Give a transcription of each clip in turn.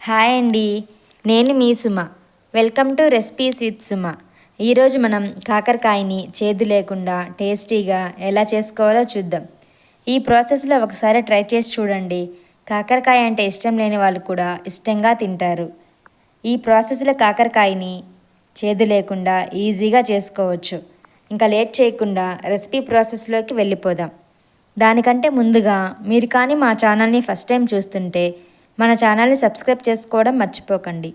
Hi అండి, నేను మీ Suma. Welcome to recipes with Suma. ఈరోజు మనం కాకరకాయని చేదు లేకుండా టేస్టీగా ఎలా చేసుకోవాలో చూద్దాం. ఈ ప్రాసెస్లో ఒకసారి ట్రై చేసి చూడండి. కాకరకాయ అంటే ఇష్టం లేని వాళ్ళు కూడా ఇష్టంగా తింటారు. ఈ ప్రాసెస్లో కాకరకాయని చేదు లేకుండా ఈజీగా చేసుకోవచ్చు. ఇంకా లేట్ చేయకుండా రెసిపీ ప్రాసెస్లోకి వెళ్ళిపోదాం. దానికంటే ముందుగా మీరు కానీ మా ఛానల్ని ఫస్ట్ టైం చూస్తుంటే మన ఛానల్ని సబ్స్క్రైబ్ చేసుకోవడం మర్చిపోకండి.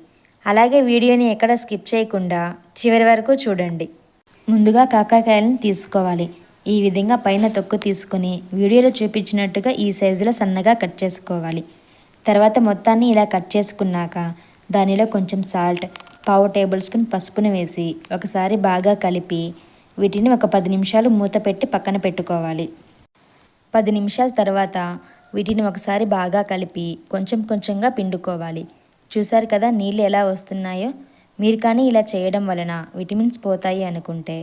అలాగే వీడియోని ఎక్కడ స్కిప్ చేయకుండా చివరి వరకు చూడండి. ముందుగా కాకరకాయలను తీసుకోవాలి. ఈ విధంగా పైన తొక్కు తీసుకుని వీడియోలో చూపించినట్టుగా ఈ సైజులో సన్నగా కట్ చేసుకోవాలి. తర్వాత మొత్తాన్ని ఇలా కట్ చేసుకున్నాక దానిలో కొంచెం సాల్ట్, 1/2 టేబుల్ స్పూన్ పసుపును వేసి ఒకసారి బాగా కలిపి వీటిని ఒక 10 నిమిషాలు మూత పెట్టి పక్కన పెట్టుకోవాలి. 10 నిమిషాల తర్వాత వీటిని ఒకసారి బాగా కలిపి కొంచెం కొంచెంగా పిండుకోవాలి. చూసారు కదా నీళ్ళు ఎలా వస్తున్నాయో. మీరు కానీ ఇలా చేయడం వలన విటమిన్స్ పోతాయి అనుకుంటే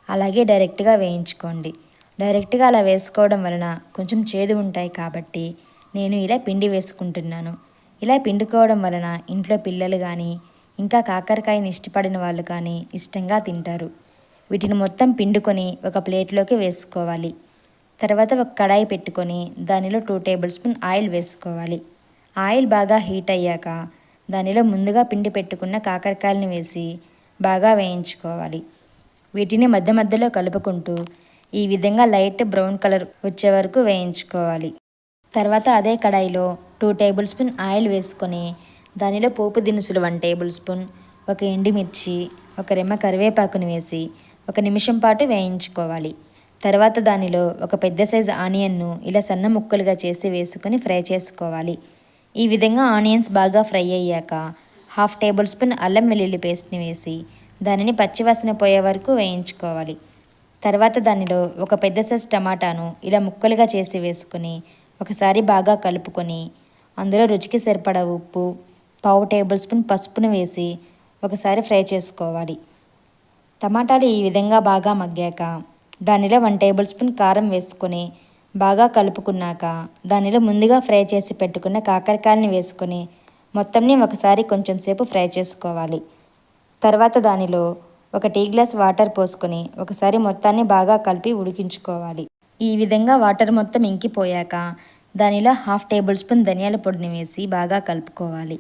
అలాగే డైరెక్ట్గా వేయించుకోండి. డైరెక్ట్గా అలా వేసుకోవడం వలన కొంచెం చేదు ఉంటాయి కాబట్టి నేను ఇలా పిండి వేసుకుంటున్నాను. ఇలా పిండుకోవడం వలన ఇంట్లో పిల్లలు కానీ ఇంకా కాకరకాయని ఇష్టపడిన వాళ్ళు కానీ ఇష్టంగా తింటారు. వీటిని మొత్తం పిండుకొని ఒక ప్లేట్లోకి వేసుకోవాలి. తర్వాత ఒక కడాయి పెట్టుకొని దానిలో 2 టేబుల్ స్పూన్ ఆయిల్ వేసుకోవాలి. ఆయిల్ బాగా హీట్ అయ్యాక దానిలో ముందుగా పిండి పెట్టుకున్న కాకరకాయలను వేసి బాగా వేయించుకోవాలి. వీటిని మధ్య మధ్యలో కలుపుకుంటూ ఈ విధంగా లైట్ బ్రౌన్ కలర్ వచ్చే వరకు వేయించుకోవాలి. తర్వాత అదే కడాయిలో 2 టేబుల్ స్పూన్ ఆయిల్ వేసుకొని దానిలో పోపు దినుసులు 1 టేబుల్ స్పూన్, ఒక ఎండుమిర్చి, ఒక రెమ్మ కరివేపాకును వేసి 1 నిమిషం పాటు వేయించుకోవాలి. తర్వాత దానిలో ఒక పెద్ద సైజు ఆనియన్ను ఇలా సన్న ముక్కలుగా చేసి వేసుకొని ఫ్రై చేసుకోవాలి. ఈ విధంగా ఆనియన్స్ బాగా ఫ్రై అయ్యాక 1/2 టేబుల్ స్పూన్ అల్లం వెల్లుల్లి పేస్ట్ని వేసి దానిని పచ్చివాసన పోయే వరకు వేయించుకోవాలి. తర్వాత దానిలో ఒక పెద్ద సైజు టమాటాను ఇలా ముక్కలుగా చేసి వేసుకొని ఒకసారి బాగా కలుపుకొని అందులో రుచికి సరిపడా ఉప్పు, 1/2 టేబుల్ స్పూన్ పసుపును వేసి ఒకసారి ఫ్రై చేసుకోవాలి. టమాటాలు ఈ విధంగా బాగా మగ్గాక దానిలో 1 టేబుల్ స్పూన్ కారం వేసుకొని బాగా కలుపుకున్నాక దానిలో ముందుగా ఫ్రై చేసి పెట్టుకున్న కాకరకాయలని వేసుకొని మొత్తంని ఒకసారి కొంచెం సేపు ఫ్రై చేసుకోవాలి. తర్వాత దానిలో 1 టీ గ్లాస్ వాటర్ పోసుకొని ఒకసారి మొత్తాన్ని బాగా కలిపి ఉడికించుకోవాలి. ఈ విధంగా వాటర్ మొత్తం ఇంకిపోయాక దానిలో 1/2 టేబుల్ స్పూన్ ధనియాల పొడిని వేసి బాగా కలుపుకోవాలి.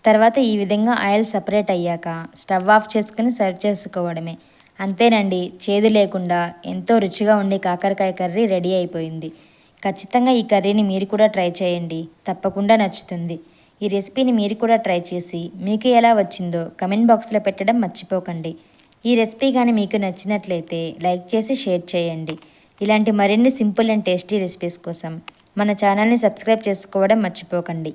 తర్వాత ఈ విధంగా ఆయిల్ సపరేట్ అయ్యాక స్టవ్ ఆఫ్ చేసుకుని సర్వ్ చేసుకోవడమే. అంతేనండి, చేదు లేకుండా ఎంతో రుచిగా ఉండే కాకరకాయ కర్రీ రెడీ అయిపోయింది. ఖచ్చితంగా ఈ కర్రీని మీరు కూడా ట్రై చేయండి, తప్పకుండా నచ్చుతుంది. ఈ రెసిపీని మీరు కూడా ట్రై చేసి మీకు ఎలా వచ్చిందో కమెంట్ బాక్స్లో పెట్టడం మర్చిపోకండి. ఈ రెసిపీ కానీ మీకు నచ్చినట్లయితే లైక్ చేసి షేర్ చేయండి. ఇలాంటి మరిన్ని సింపుల్ అండ్ టేస్టీ రెసిపీస్ కోసం మన ఛానల్ని సబ్స్క్రైబ్ చేసుకోవడం మర్చిపోకండి.